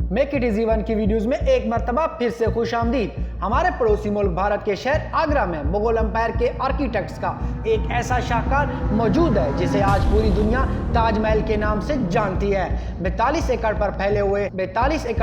Make it easy one की videos में एक मर्तबा फिर से खुश आमदीद। हमारे पड़ोसी मुल्क भारत के शहर आगरा में मुगल एम्पायर के आर्किटेक्ट्स का एक ऐसा शाहकार मौजूद है जिसे आज पूरी दुनिया ताजमहल के नाम से जानती है। 42 एकड़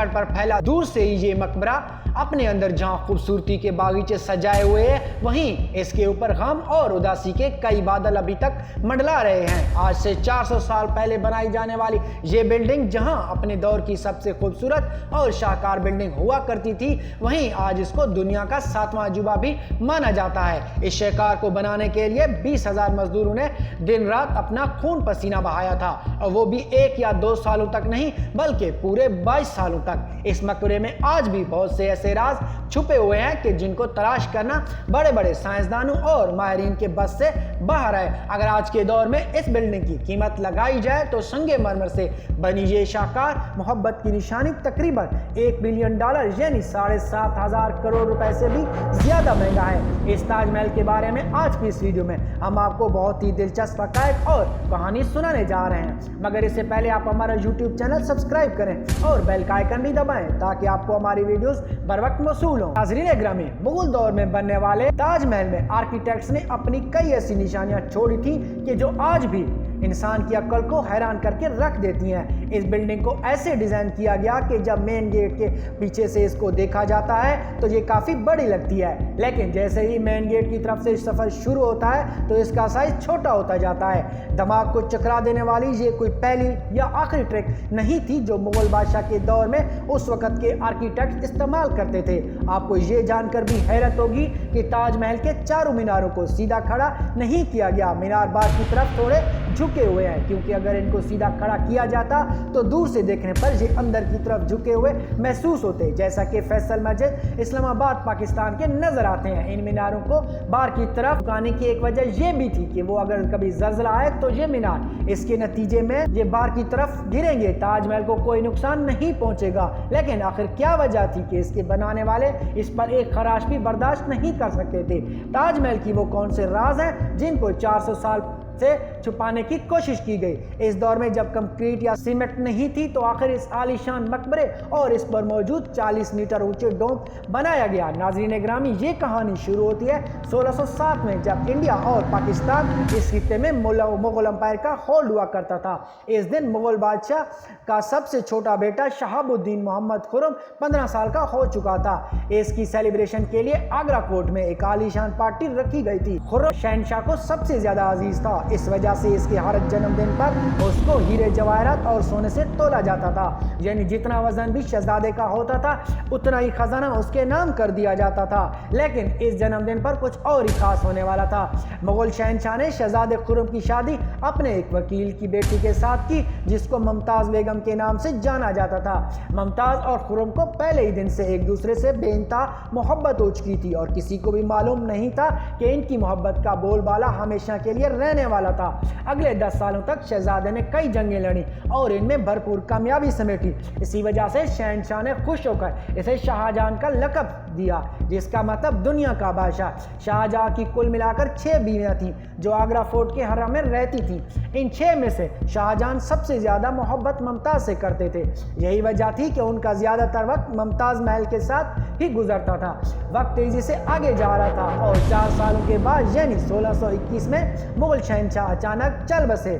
पर फैला दूर से ही ये मकबरा अपने अंदर जहां खूबसूरती के बागीचे सजाए हुए हैं, वहीं इसके ऊपर गम और उदासी के कई बादल अभी तक मंडला रहे हैं। आज से 400 साल पहले बनाई जाने वाली ये बिल्डिंग जहां अपने दौर की सबसे खूबसूरत और शाहकार बिल्डिंग हुआ करती थी, वहीं आज इसको दुनिया का 7वां अजूबा भी माना जाता है। इस शाहकार को बनाने के लिए 20,000 मजदूरों ने दिन रात अपना खून पसीना बहाया था, और वो भी 1 या 2 सालों तक नहीं बल्कि पूरे 22 सालों तक। इस मकबरे में आज भी बहुत से ऐसे राज छुपे हुए हैं कि जिनको तलाश करना बड़े बड़े साइंसदानों और माहिरीन के बस से बाहर है। अगर आज के दौर में इस बिल्डिंग की कीमत लगाई जाए तो संगमरमर से बनी ये शाहकार मोहब्बत की निशानी तकरीबन $1 बिलियन यानी 7,500 करोड़ रुपए से भी ज्यादा महंगा है। इस ताजमहल के बारे में आज की इस वीडियो में हम आपको बहुत ही दिलचस्प हक़ाइक़ और कहानी सुनाने जा रहे हैं, मगर इससे पहले आप हमारा YouTube चैनल सब्सक्राइब करें और बेल का आइकन भी दबाएं ताकि आपको हमारी वीडियोस बर वक्त मौसूल हो। नाज़रीन ग्रामी, मुगल दौर में बनने वाले ताजमहल में आर्किटेक्ट्स ने अपनी कई ऐसी निशानियां छोड़ी थी कि जो आज भी इंसान की अक्ल को हैरान करके रख देती हैं। इस बिल्डिंग को ऐसे डिजाइन किया गया कि जब मेन गेट के पीछे से इसको देखा जाता है तो ये काफी बड़ी लगती है, लेकिन जैसे ही मेन गेट की तरफ से सफर शुरू होता है तो इसका साइज छोटा होता जाता है। दिमाग को चकरा देने वाली ये कोई पहली या आखिरी ट्रिक नहीं थी जो मुगल बादशाह के दौर में उस वक्त के आर्किटेक्ट इस्तेमाल करते थे। आपको ये जानकर भी हैरत होगी कि ताजमहल के चारों मीनारों को सीधा खड़ा नहीं किया गया, मीनार बाहर की तरफ थोड़े झुके हुए हैं, क्योंकि अगर इनको सीधा खड़ा किया जाता तो दूर से देखने पर ये अंदर की तरफ झुके हुए महसूस होते, जैसा कि फैसल मस्जिद इस्लामाबाद पाकिस्तान के नजर आते हैं। इन मीनारों को बाहर की तरफ झुकाने की एक वजह यह भी थी कि वो अगर कभी ज़ल्ज़ला आए तो ये मीनार इसके नतीजे में ये बाहर की तरफ गिरेंगे, ताजमहल को कोई नुकसान नहीं पहुंचेगा। लेकिन आखिर क्या वजह थी कि इसके बनाने वाले इस पर एक खराश भी बर्दाश्त नहीं कर सकते थे? ताजमहल की वो कौन से राज हैं जिनको 400 साल से छुपाने की कोशिश की गई? इस दौर में जब कंक्रीट या सीमेंट नहीं थी तो आखिर इस आलीशान मकबरे और इस पर मौजूद 40 मीटर ऊंचे डोम बनाया गया। नाज़रीन ग्रामी, ये कहानी शुरू होती है 1607 में, जब इंडिया और पाकिस्तान इस खित्ते में मुगल एम्पायर का होल्ड हुआ करता था। इस दिन मुगल बादशाह का सबसे छोटा बेटा शहाबुद्दीन मोहम्मद खुर्रम 15 साल का हो चुका था। इसकी सेलिब्रेशन के लिए आगरा कोर्ट में एक आलीशान पार्टी रखी गई थी। खुर्रम शहनशाह को सबसे ज्यादा अजीज था, इस वजह से इसके हर जन्मदिन पर उसको हीरे जवाहरात और सोने से तोला जाता था, यानी जितना वजन भी शहजादे का होता था उतना ही खजाना उसके नाम कर दिया जाता था। लेकिन इस जन्मदिन पर कुछ और ही खास होने वाला था। मुगल शहनशाह ने शहजादे खुर्रम की शादी अपने एक वकील की बेटी के साथ की, जिसको मुमताज बेगम के नाम से जाना जाता था। मुमताज और खुर्रम को पहले ही दिन से एक दूसरे से बेइंतहा मोहब्बत हो चुकी थी और किसी को भी मालूम नहीं था कि इनकी मोहब्बत का बोलबाला हमेशा के लिए रहने वाला था। अगले 10 सालों तक शहजादे ने कई जंगें लड़ी और इनमें भरपूर कामयाबी समेटी। इसी वजह से शहनशाह ने खुश होकर इसे शाहजहां का लक़ब दिया, जिसका मतलब दुनिया का बादशाह। शाहजहां की कुल मिलाकर 6 बीवियां थीं जो आगरा फोर्ट के हरम में रहती थीं। इन 6 में से शाहजहां सबसे ज्यादा मोहब्बत मुमताज से करते थे। यही वजह थी कि उनका ज्यादातर वक्त मुमताज महल के साथ ही गुजरता था। वक्त तेजी से आगे जा रहा था और 4 सालों के बाद यानी 1621 में मुगल शहनशाह अचानक चल बसे।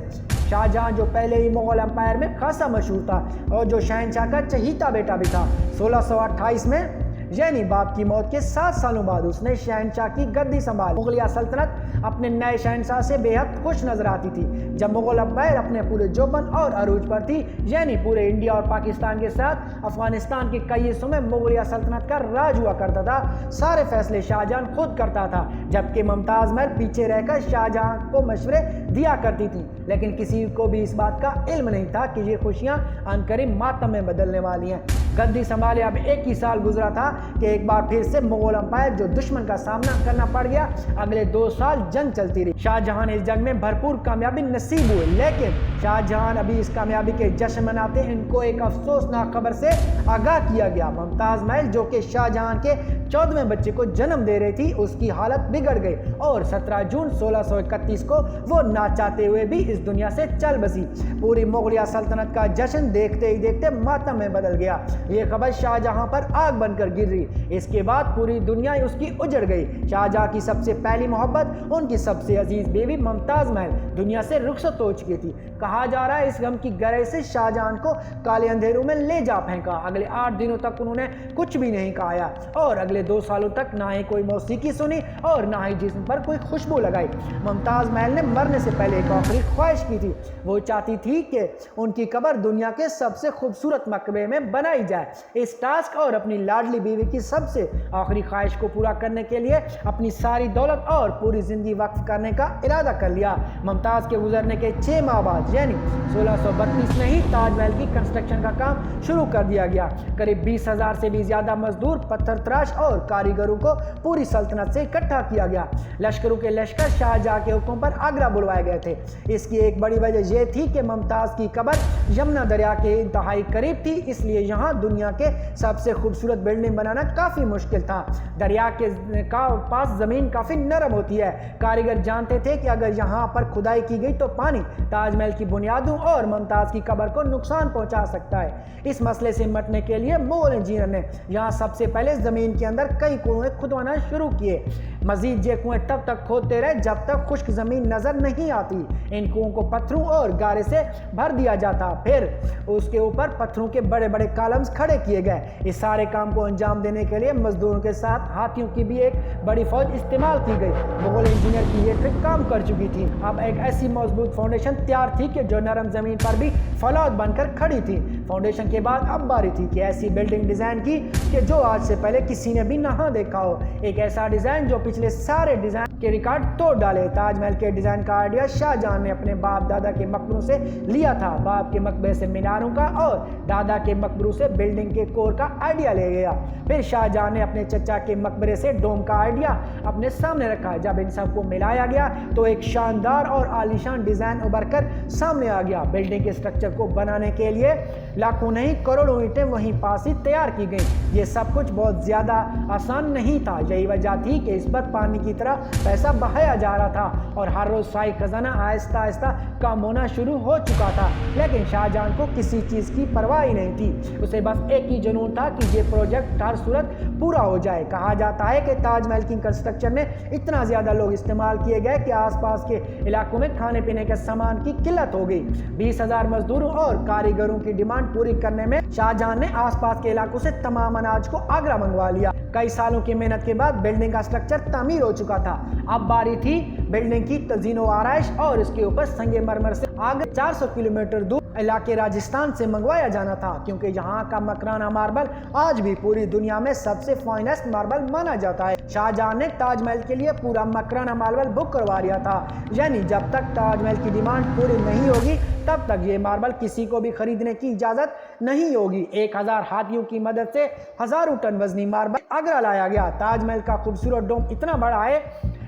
शाहजहां जो पहले ही मुगल एम्पायर में खासा मशहूर था और जो शहनशाह का चहीता बेटा भी था, 1628 में यानी बाप की मौत के 7 सालों बाद उसने शहनशाह की गद्दी संभाली। मुगलिया सल्तनत अपने नए शहनशाह से बेहद खुश नजर आती थी। जब मुगल एम्पायर अपने पूरे जोबन और अरूज पर थी, यानी पूरे इंडिया और पाकिस्तान के साथ अफगानिस्तान के कई हिस्सों में मुगलिया सल्तनत का राज हुआ करता था। सारे फैसले शाहजहां खुद करता था, जबकि मुमताज महल पीछे रहकर शाहजहां को मशवरे दिया करती थी। लेकिन किसी को भी इस बात का इल्म नहीं था कि ये खुशियां अनकरीब मातम में बदलने वाली हैं। गद्दी संभाले अब 1 ही साल गुजरा था कि एक बार फिर से मुगल एम्पायर जो दुश्मन का सामना करना पड़ गया। अगले 2 साल जंग चलती रही। शाहजहां ने इस जंग में भरपूर कामयाबी नसीब हुई, लेकिन शाहजहां अभी इस कामयाबी के जश्न मनाते इनको एक अफसोसनाक खबर से आगाह किया गया। मुमताज महल जो कि शाहजहां के 14वें बच्चे को जन्म दे रही थी, उसकी हालत बिगड़ गई और 17 जून 1631 को वो ना चाहते हुए भी इस दुनिया से चल बसी। पूरी मुगलिया सल्तनत का जश्न देखते ही देखते मातम में बदल गया। ये खबर शाहजहां पर आग बनकर गिर रही। इसके बाद पूरी दुनिया उसकी उजड़ गई। शाहजहां की सबसे पहली मोहब्बत, उनकी सबसे अजीज बीवी मुमताज महल दुनिया से रुखसत हो चुकी थी। कहा जा रहा है इस गम की गरज से शाहजहां को काले अंधेरों में ले जा फेंका। अगले 8 दिनों तक उन्होंने कुछ भी नहीं खाया और अगले 2 सालों तक ना ही कोई मौसीकी सुनी और ना ही जिस्म पर कोई खुशबू लगाई। मुमताज महल ने मरने से पहले एक आखिरी ख्वाहिश की थी। वो चाहती थी कि उनकी कब्र दुनिया के सबसे खूबसूरत मकबरे में बनाई जाए। इस टास्क और अपनी लाडली बीवी की सबसे आखिरी ख्वाहिश को पूरा करने के लिए अपनी सारी दौलत और पूरी जिंदगी वक्फ करने का इरादा कर लिया। मुमताज के गुजरने के 6 माह बाद यानी 1632 में ही ताजमहल की कंस्ट्रक्शन का काम शुरू कर दिया गया। करीब 20,000 से भी ज्यादा मजदूर, पत्थर तराश और कारीगरों को पूरी सल्तनत से इकट्ठा किया गया। लश्करों के लश्कर शाहजहां के हुक्म पर आगरा बुलवाए गए थे। इसकी एक बड़ी वजह यह थी कि मुमताज की कब्र यमुना दरिया के इंतहाई करीब थी, इसलिए यहाँ दुनिया के सबसे खूबसूरत बिल्डिंग बनाना काफी मुश्किल था। दरिया के पास जमीन काफी नरम होती है। कारीगर जानते थे कि अगर यहाँ पर खुदाई की गई तो पानी ताजमहल की बुनियादों और मुमताज की कब्र को नुकसान पहुंचा सकता है। इस मसले से निपटने के लिए मुगल इंजीनियर ने यहाँ सबसे पहले जमीन के अंदर कई कुएं खुदवाना शुरू किए। मजीद ये कुएं तब तक खोदते रहे जब तक खुश्क जमीन नजर नहीं आती। इन कुओं को पत्थरों और गारे से भर दिया जाता, फिर उसके ऊपर पत्थरों के बड़े बड़े कॉलम्स खड़े किए गए। इस सारे काम को अंजाम देने के लिए मजदूरों के साथ हाथियों की भी एक बड़ी फौज इस्तेमाल की गई। मुगल इंजीनियर की ये ट्रिक काम कर चुकी थी। अब एक ऐसी मजबूत फाउंडेशन तैयार थी कि जो नरम जमीन पर भी फौलाद बनकर खड़ी थी। फाउंडेशन के बाद अब बारी थी कि ऐसी बिल्डिंग डिजाइन की कि जो आज से पहले किसी ने भी ना देखा हो। एक ऐसा डिजाइन जो पिछले सारे डिजाइन के रिकॉर्ड तोड़ डाले। ताजमहल के डिजाइन का आइडिया शाहजहां ने अपने बाप दादा के मकबरों से लिया था। बाप के मकबरे से मीनारों का और दादा के मकबरों से बिल्डिंग के कोर का आइडिया ले गया। फिर शाहजहां ने अपने चचा के मकबरे से डोम का आइडिया अपने सामने रखा। जब इन सबको मिलाया गया तो एक शानदार और आलीशान डिजाइन उभर कर सामने आ गया। बिल्डिंग के स्ट्रक्चर को बनाने के लिए लाखों नहीं करोड़ों ईंटें वहीं पास ही तैयार की गई। ये सब कुछ बहुत ज्यादा आसान नहीं था। यही वजह थी कि इस पर पानी की तरह पैसा बहाया जा रहा था और हर रोज शाही खजाना आहिस्ता आहिस्ता कम होना शुरू हो चुका था। लेकिन शाहजहां को किसी चीज की परवाह ही नहीं थी। उसे बस एक ही जुनून था कि ये प्रोजेक्ट हर सूरत पूरा हो जाए। कहा जाता है कि ताजमहल की कंस्ट्रक्शन में इतना ज्यादा लोग इस्तेमाल किए गए कि आसपास के इलाकों में खाने पीने के सामान की किल्लत हो गई। 20,000 मजदूरों और कारीगरों की डिमांड पूरी करने में शाहजहां ने आसपास के इलाकों से तमाम अनाज को आगरा मंगवा लिया। कई सालों की मेहनत के बाद बिल्डिंग का स्ट्रक्चर तामीर हो चुका था। अब बारी थी बिल्डिंग की तजीनो आराइश और इसके ऊपर संगे मरमर से आगे 400 किलोमीटर दूर इलाके राजस्थान से मंगवाया जाना था, क्योंकि यहाँ का मकराना मार्बल आज भी पूरी दुनिया में सबसे फाइनेस्ट मार्बल माना जाता है। शाहजहां ने ताजमहल के लिए पूरा मकराना मार्बल बुक करवा लिया था, यानी जब तक ताजमहल की डिमांड पूरी नहीं होगी तब तक ये मार्बल किसी को भी खरीदने की इजाजत नहीं होगी। 1000 हाथियों की मदद से हजारों टन वजनी मार्बल आगरा लाया गया। ताजमहल का खूबसूरत डोम इतना बड़ा है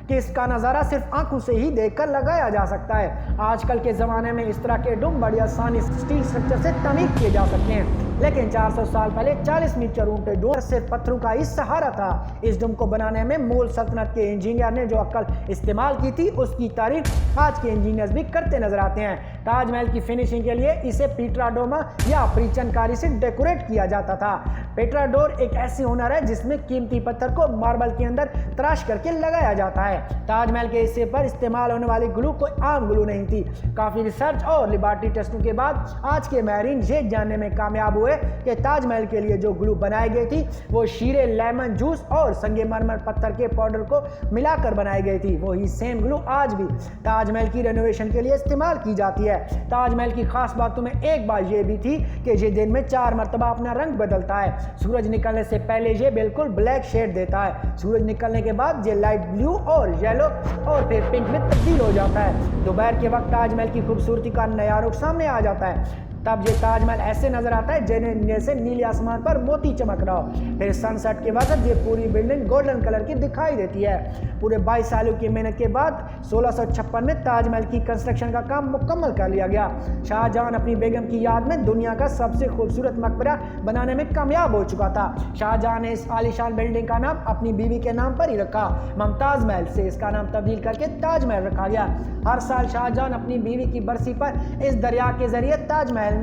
कि इसका नज़ारा सिर्फ आंखों से ही देखकर लगाया जा सकता है। आजकल के ज़माने में इस तरह के डोम बड़ी आसानी स्टील स्ट्रक्चर से तमीर किए जा सकते हैं, लेकिन 400 साल पहले 40 मीटर ऊंचे डोम सिर्फ पत्थरों का ही सहारा था। इस डोम को बनाने में मुगल सल्तनत के इंजीनियर ने जो अक्ल इस्तेमाल की थी उसकी तारीफ आज के इंजीनियर्स भी करते नजर आते हैं। ताजमहल की फिनिशिंग के लिए इसे पीटराडोमा या परिचनकारी से डेकोरेट किया जाता था। पेट्राडोर एक ऐसी हुनर है जिसमें कीमती पत्थर को मार्बल के अंदर तराश करके लगाया जाता है। ताजमहल के हिस्से पर इस्तेमाल होने वाली ग्लू कोई आम ग्लू नहीं थी। काफी रिसर्च और लेबोरेटरी टेस्टों के बाद आज के माहिरीन ये जानने में कामयाब हुए कि ताजमहल के लिए जो ग्लू बनाई गई थी वो शीरे, लेमन जूस और संगमरमर पत्थर के पाउडर को मिलाकर बनाई गई थी। वही सेम ग्लू आज भी ताजमहल की रेनोवेशन के लिए इस्तेमाल की जाती है। ताजमहल की खास बातों में एक बात ये भी थी कि ये दिन में 4 मरतबा अपना रंग बदलता है। सूरज निकलने से पहले ये बिल्कुल ब्लैक शेड देता है। सूरज निकलने के बाद ये लाइट ब्लू और येलो और फिर पिंक में तब्दील हो जाता है। दोपहर के वक्त ताजमहल की खूबसूरती का नया रुख सामने आ जाता है। तब ये ताजमहल ऐसे नजर आता है जैसे नीले आसमान पर मोती चमक रहा हो। फिर सनसेट के वक्त ये पूरी बिल्डिंग गोल्डन कलर की दिखाई देती है। पूरे 22 सालों की मेहनत के बाद 1656 में ताजमहल की कंस्ट्रक्शन का काम मुकम्मल कर लिया गया। शाहजहां अपनी बेगम की याद में दुनिया का सबसे खूबसूरत मकबरा बनाने में कामयाब हो चुका था। शाहजहां ने इस आलीशान बिल्डिंग का नाम अपनी बीवी के नाम पर ही रखा। मुमताज महल से इसका नाम तब्दील करके ताजमहल रखा गया। हर साल शाहजहां अपनी बीवी की बरसी पर इस दरिया के जरिए ताजमहल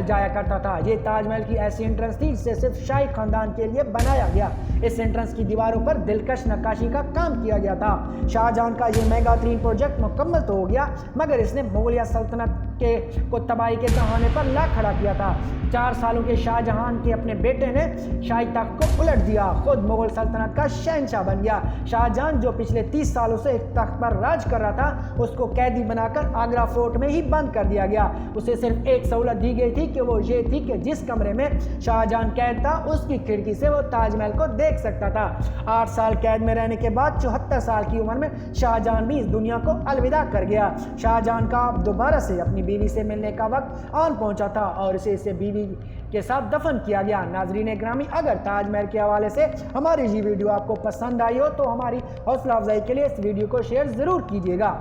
जाया करता था। ये ताजमहल की ऐसी एंट्रेंस थी जिसे सिर्फ शाही खानदान के लिए बनाया गया। इस एंट्रेंस की दीवारों पर दिलकश नक्काशी का काम किया गया था। शाहजहां का ये मेगा 3 प्रोजेक्ट मुकम्मल तो हो गया, मगर इसने मुगलिया सल्तनत को तबाही के दहाने पर ला खड़ा किया था। 4 सालों के शाहजहां के अपने बेटे ने शाही तख्त को उलट दिया, खुद मुगल सल्तनत का शहंशाह बन गया। शाहजहां जो पिछले 30 सालों से इस तख्त पर राज कर रहा था, उसको कैदी बनाकर आगरा फोर्ट में ही बंद कर दिया गया। उसे सिर्फ एक सहूलत दी गई थी कि वो ये थी कि जिस कमरे में शाहजहां कैद था उसकी खिड़की से वो ताजमहल को देख सकता था। 8 साल कैद में रहने के बाद 74 साल की उम्र में शाहजहां भी इस दुनिया को अलविदा कर गया। शाहजहां का दोबारा से अपनी बीवी से मिलने का वक्त आन पहुंचा था और इसे बीवी के साथ दफन किया गया। नाजरीन ग्रामी, अगर ताजमहल के हवाले से हमारी ये वीडियो आपको पसंद आई हो तो हमारी हौसला अफजाई के लिए इस वीडियो को शेयर ज़रूर कीजिएगा।